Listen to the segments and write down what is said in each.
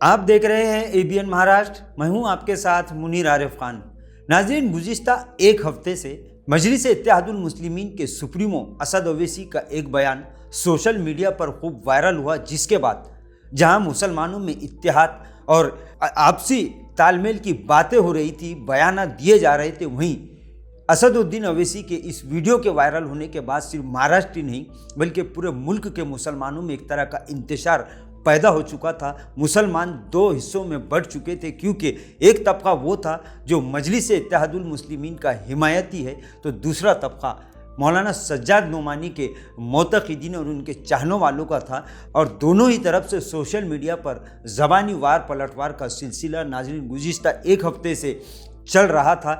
آپ دیکھ رہے ہیں ABN مہاراشٹر، میں ہوں آپ کے ساتھ منیر عارف خان۔ ناظرین، گزشتہ ایک ہفتے سے مجلس اتحاد المسلمین کے سپریمو اسد اویسی کا ایک بیان سوشل میڈیا پر خوب وائرل ہوا، جس کے بعد جہاں مسلمانوں میں اتحاد اور آپسی تال میل کی باتیں ہو رہی تھی، بیانات دیے جا رہے تھے، وہیں اسد الدین اویسی کے اس ویڈیو کے وائرل ہونے کے بعد صرف مہاراشٹر ہی نہیں بلکہ پورے ملک کے مسلمانوں میں ایک طرح کا انتشار پیدا ہو چکا تھا۔ مسلمان دو حصوں میں بٹ چکے تھے، کیونکہ ایک طبقہ وہ تھا جو مجلس اتحاد المسلمین کا حمایتی ہے، تو دوسرا طبقہ مولانا سجاد نعمانی کے معتقدین اور ان کے چاہنے والوں کا تھا، اور دونوں ہی طرف سے سوشل میڈیا پر زبانی وار پلٹوار کا سلسلہ ناظرین گزشتہ ایک ہفتے سے چل رہا تھا۔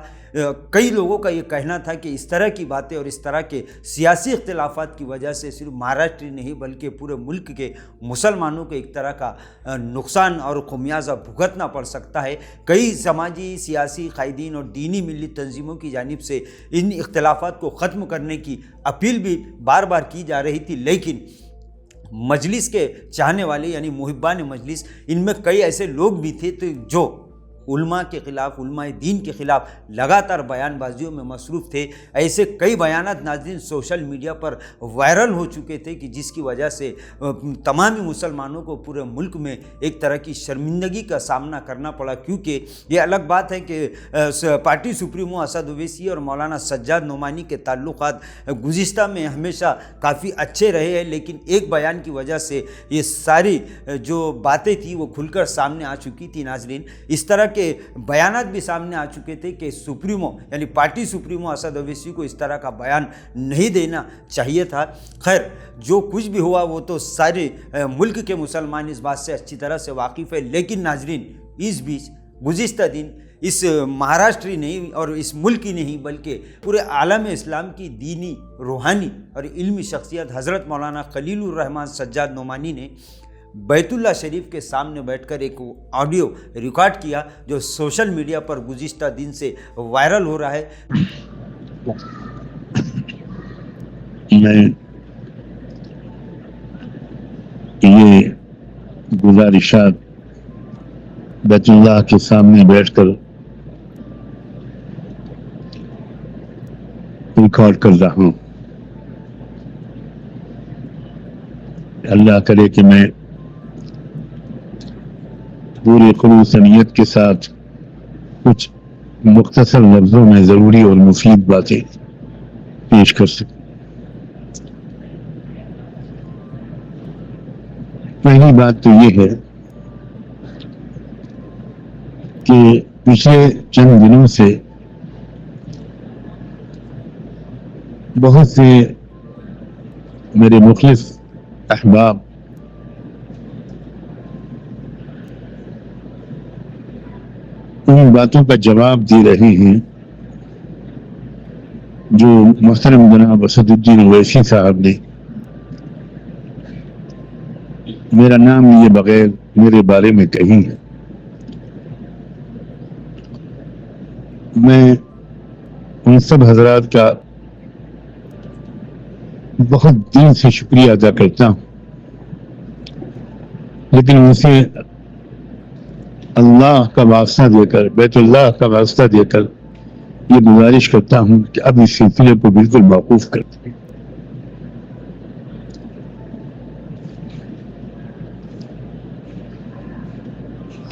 کئی لوگوں کا یہ کہنا تھا کہ اس طرح کی باتیں اور اس طرح کے سیاسی اختلافات کی وجہ سے صرف مہاراشٹر ہی نہیں بلکہ پورے ملک کے مسلمانوں کو ایک طرح کا نقصان اور خمیازہ بھگتنا پڑ سکتا ہے۔ کئی سماجی، سیاسی قائدین اور دینی ملی تنظیموں کی جانب سے ان اختلافات کو ختم کرنے کی اپیل بھی بار بار کی جا رہی تھی، لیکن مجلس کے چاہنے والے یعنی محبان مجلس، ان میں کئی ایسے لوگ بھی تھے جو علماء کے خلاف، علماء دین کے خلاف لگاتار بیان بازیوں میں مصروف تھے۔ ایسے کئی بیانات ناظرین سوشل میڈیا پر وائرل ہو چکے تھے کہ جس کی وجہ سے تمامی مسلمانوں کو پورے ملک میں ایک طرح کی شرمندگی کا سامنا کرنا پڑا، کیونکہ یہ الگ بات ہے کہ پارٹی سپریمو اسد اویسی اور مولانا سجاد نعمانی کے تعلقات گزشتہ میں ہمیشہ کافی اچھے رہے ہیں، لیکن ایک بیان کی وجہ سے یہ ساری جو باتیں تھیں وہ کھل کر سامنے آ چکی تھی۔ ناظرین، اس طرح کے بیانات بھی سامنے آ چکے تھے کہ سپریمو یعنی پارٹی سپریمو اسد اویسی کو اس طرح کا بیان نہیں دینا چاہیے تھا۔ خیر، جو کچھ بھی ہوا وہ تو سارے ملک کے مسلمان اس بات سے اچھی طرح سے واقف ہے، لیکن ناظرین اس بیچ گزشتہ دن اس مہاراشٹری نہیں اور اس ملک ہی نہیں بلکہ پورے عالم اسلام کی دینی، روحانی اور علمی شخصیت حضرت مولانا خلیل الرحمن سجاد نعمانی نے بیت اللہ شریف کے سامنے بیٹھ کر ایک آڈیو ریکارڈ کیا، جو سوشل میڈیا پر گزشتہ دن سے وائرل ہو رہا ہے۔ میں یہ گزارشات بیت اللہ کے سامنے بیٹھ کر ریکارڈ کر رہا ہوں۔ اللہ کرے کہ میں پورے خلوص نیت کے ساتھ کچھ مختصر لفظوں میں ضروری اور مفید باتیں پیش کر سکوں۔ پہلی بات تو یہ ہے کہ پچھلے چند دنوں سے بہت سے میرے مخلص احباب ان باتوں کا جواب دے رہے ہیں جو محترم جناب اسد الدین اویسی صاحب نے میرا نام لیے بغیر میرے بارے میں کہی ہے۔ میں ان سب حضرات کا بہت دل سے شکریہ ادا کرتا ہوں، لیکن ان سے اللہ کا واسطہ دے کر، بیت اللہ کا واسطہ دے کر یہ گزارش کرتا ہوں کہ اب اس سلسلے کو بالکل موقوف کر دیں۔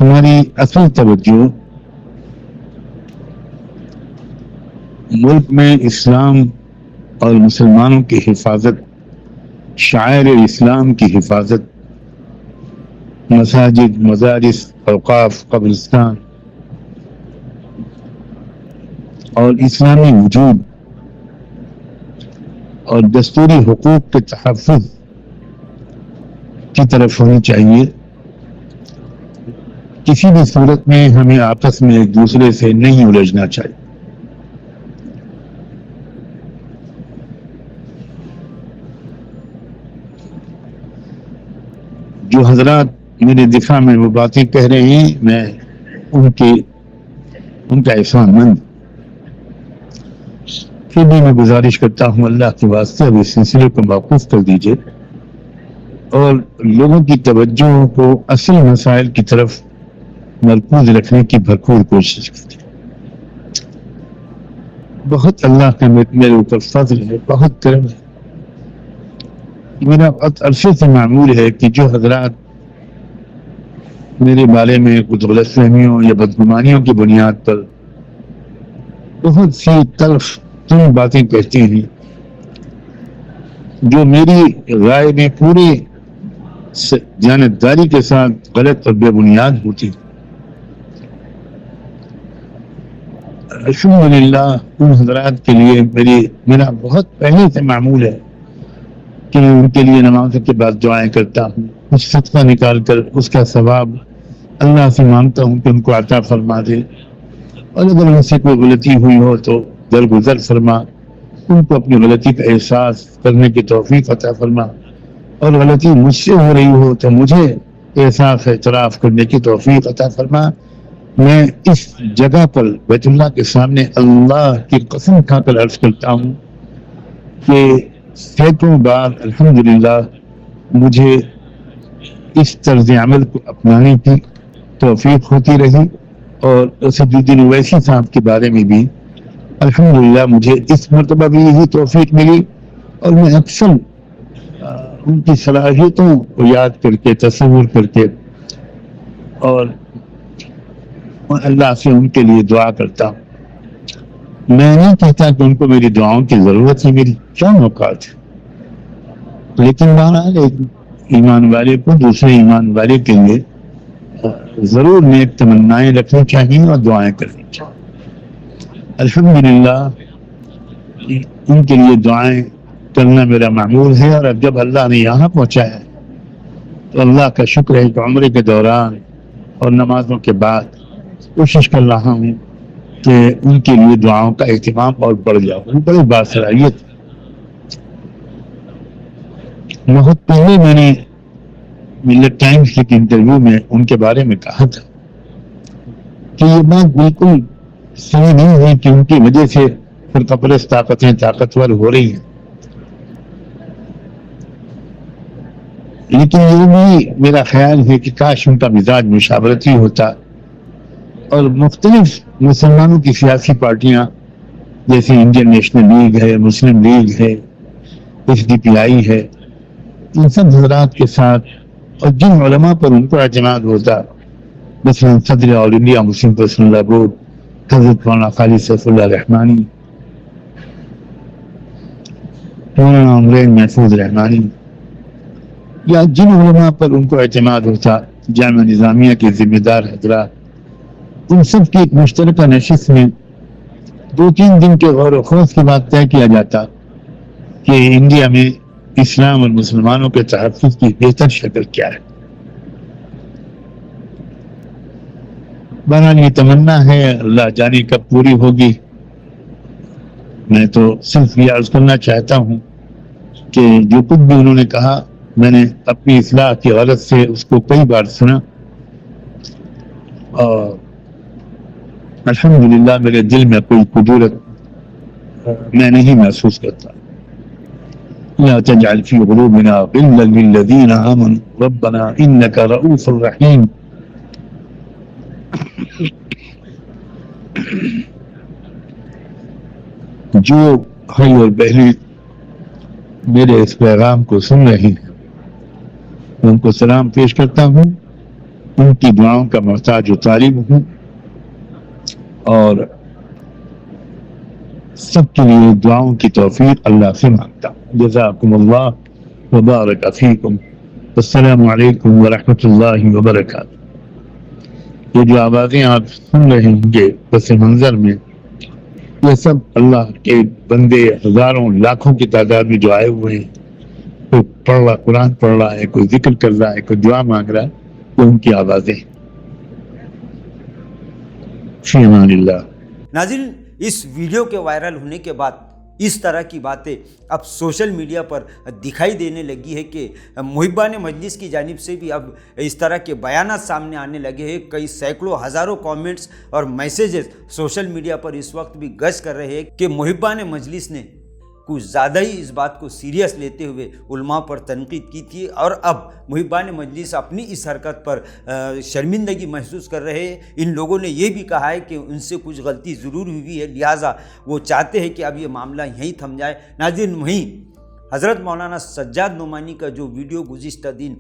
ہماری اصل توجہ ملک میں اسلام اور مسلمانوں کی حفاظت، شعائر اسلام کی حفاظت، مساجد، مدارس، اوقاف، قبرستان اور اسلامی وجود اور دستوری حقوق کے تحفظ کی طرف ہونی چاہیے۔ کسی بھی صورت میں ہمیں آپس میں ایک دوسرے سے نہیں الجھنا چاہیے۔ جو حضرات میرے دفاع میں وہ باتیں کہہ رہے ہیں، میں ان کا احسان مند، پھر بھی میں گزارش کرتا ہوں اللہ کے واسطے اب اس سلسلے کو موقوف کر دیجیے۔ اور لوگوں کی توجہ کو اصل مسائل کی طرف مرکوز رکھنے کی بھرپور کوشش کرتے ہیں. بہت اللہ کا میرے اوپر فضل ہے, بہت کرم ہے. میرا بہت عرصے سے معمول ہے کہ جو حضرات میرے بارے میں کچھ غلط فہمیوں یا بدگمانیوں کی بنیاد پر بہت سی تلخ باتیں کہتے ہیں, جو میری رائے میں پوری جانبداری کے ساتھ غلط اور بے بنیاد ہوتی, الحمدللہ ان حضرات کے لیے میرا بہت پہلے سے معمول ہے کہ ان کے لیے نماز کے بعد دعائیں کرتا ہوں, کچھ صدقہ نکال کر اس کا ثواب اللہ سے مانگتا ہوں کہ ان کو عطا فرما دے, اور اگر ان سے کوئی غلطی ہوئی ہو تو درگزر فرما, ان کو اپنی غلطی کا احساس کرنے کی توفیق عطا فرما, اور غلطی مجھ سے ہو رہی ہو تو مجھے احساس اعتراف کرنے کی توفیق عطا فرما. میں اس جگہ پر بیت اللہ کے سامنے اللہ کی قسم کھا کر عرض کرتا ہوں کہ سینکڑوں بار الحمدللہ مجھے اس طرز عمل کو اپنانے کی توفیق ہوتی رہی, اور اسدالدین اویسی صاحب کے بارے میں بھی الحمدللہ مجھے اس مرتبہ بھی یہی توفیق ملی, اور میں اکثر ان کی صلاحیتوں کو یاد کر کے تصور کر کے اور اللہ سے ان کے لیے دعا کرتا ہوں. میں نہیں کہتا کہ ان کو میری دعاؤں کی ضرورت ہے, میری کیا موقعات ہے, لیکن بہرحال ایک ایمان والے کو دوسرے ایمان والے کے لیے ضرور نیک تمنائیں رکھنی چاہیے اور دعائیں کرنی چاہیے. الحمدللہ ان کے لیے دعائیں کرنا میرا معمول ہے, اور اب جب اللہ نے یہاں پہنچایا تو اللہ کا شکر ہے کہ عمرے کے دوران اور نمازوں کے بعد کوشش کر رہا ہوں کہ ان کے لیے دعاؤں کا اہتمام اور بڑھ جاؤ. وہ بڑی باصلاحیت. بہت پہلے میں نے ملت ٹائمز کے انٹرویو میں ان کے بارے میں کہا تھا کہ یہ بات بالکل صحیح نہیں ہے کہ ان کی وجہ سے فرقہ پرست طاقتیں طاقتور ہو رہی ہیں, لیکن یہ بھی میرا خیال ہے کہ کاش ان کا مزاج مشاورتی ہوتا, اور مختلف مسلمانوں کی سیاسی پارٹیاں جیسے انڈین نیشنل لیگ ہے, مسلم لیگ ہے, SDP ہے, ان سب حضرات کے ساتھ اور جن علماء پر ان کو اعتماد ہوتا, مثلا صدر آل انڈیا مسلم پرسنل لا بورڈ حضرت مولانا خالد سیف اللہ رحمانی, مولانا عمرین محفوظ رحمانی, یا جن علماء پر ان کو اعتماد ہوتا, جامعہ نظامیہ کے ذمہ دار حضرات, ان سب کی ایک مشترکہ نشست میں 2-3 دن کے غور و خوض کے بعد طے کیا جاتا کہ انڈیا میں اسلام اور مسلمانوں کے تحفظ کی بہتر شکل کیا ہے. بہرحال یہ تمنا ہے, اللہ جانے کب پوری ہوگی. میں تو صرف یہ عرض کرنا چاہتا ہوں کہ جو کچھ بھی انہوں نے کہا میں نے اپنی اصلاح کی غرض سے اس کو کئی بار سنا, اور الحمدللہ میرے دل میں کوئی کدورت میں نہیں محسوس کرتا. لا تجعل في قلوبنا غلا للذين آمنوا ربنا إنك رؤوف رحيم. جو بھائی اور بہنیں میرے اس پیغام کو سن رہے ہیں ان کو سلام پیش کرتا ہوں, ان کی دعاؤں کا محتاج و طالب ہوں, اور سب کے لیے دعاؤں کی توفیق اللہ سے مانگتا ہوں. جزاکم اللہ وبارک فیکم, السلام علیکم ورحمۃ اللہ وبرکاتہ. یہ جو آوازیں آپ سن رہے ہوں گے پس منظر میں, یہ سب اللہ کے بندے ہزاروں لاکھوں کی تعداد میں جو آئے ہوئے ہیں, کوئی پڑھ رہا, قرآن پڑھ رہا ہے, کوئی ذکر کر رہا ہے, کوئی دعا مانگ رہا ہے, وہ ان کی آوازیں. فی امان اللہ. ناظرین, اس ویڈیو کے وائرل ہونے کے بعد اس طرح کی باتیں اب سوشل میڈیا پر دکھائی دینے لگی ہے کہ محبان مجلس کی جانب سے بھی اب اس طرح کے بیانات سامنے آنے لگے ہیں. کئی سینکڑوں ہزاروں کامنٹس اور میسیجز سوشل میڈیا پر اس وقت بھی گشت کر رہے ہیں کہ محبان مجلس نے کچھ زیادہ ہی اس بات کو سیریس لیتے ہوئے علماء پر تنقید کی تھی، اور اب محبان مجلس اپنی اس حرکت پر شرمندگی محسوس کر رہے ہیں۔ ان لوگوں نے یہ بھی کہا ہے کہ ان سے کچھ غلطی ضرور ہوئی ہے، لہٰذا وہ چاہتے ہیں کہ اب یہ معاملہ یہیں تھم جائے۔ ناظرین، وہیں حضرت مولانا سجاد نعمانی کا جو ویڈیو گزشتہ دن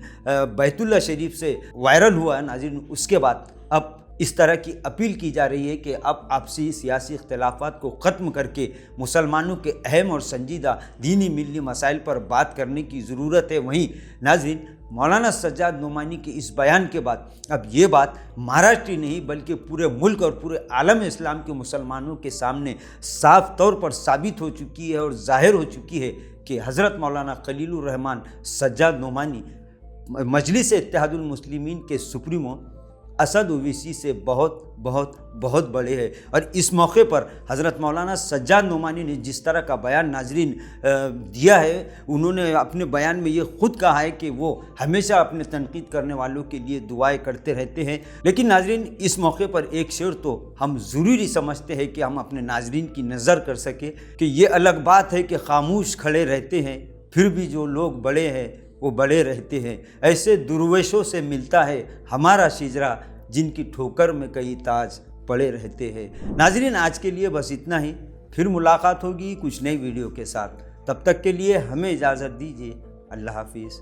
بیت اللہ شریف سے وائرل ہوا ہے ناظرین، اس کے بعد اب اس طرح کی اپیل کی جا رہی ہے کہ اب آپسی سیاسی اختلافات کو ختم کر کے مسلمانوں کے اہم اور سنجیدہ دینی ملی مسائل پر بات کرنے کی ضرورت ہے۔ وہیں ناظرین، مولانا سجاد نعمانی کے اس بیان کے بعد اب یہ بات مہاراشٹر ہی نہیں بلکہ پورے ملک اور پورے عالم اسلام کے مسلمانوں کے سامنے صاف طور پر ثابت ہو چکی ہے اور ظاہر ہو چکی ہے کہ حضرت مولانا خلیل الرحمن سجاد نعمانی مجلس اتحاد المسلمین کے سپریمو اسد اویسی سے بہت بہت بہت بڑے ہیں۔ اور اس موقع پر حضرت مولانا سجاد نعمانی نے جس طرح کا بیان ناظرین دیا ہے، انہوں نے اپنے بیان میں یہ خود کہا ہے کہ وہ ہمیشہ اپنے تنقید کرنے والوں کے لیے دعائیں کرتے رہتے ہیں۔ لیکن ناظرین، اس موقع پر ایک شعر تو ہم ضروری سمجھتے ہیں کہ ہم اپنے ناظرین کی نظر کر سکیں کہ یہ الگ بات ہے کہ خاموش کھڑے رہتے ہیں، پھر بھی جو لوگ بڑے ہیں وہ بڑے رہتے ہیں، ایسے درویشوں سے ملتا ہے ہمارا شجرا جن کی ٹھوکر میں کئی تاج پڑے رہتے ہیں۔ ناظرین، آج کے لیے بس اتنا ہی، پھر ملاقات ہوگی کچھ نئی ویڈیو کے ساتھ، تب تک کے لیے ہمیں اجازت دیجیے۔ اللہ حافظ۔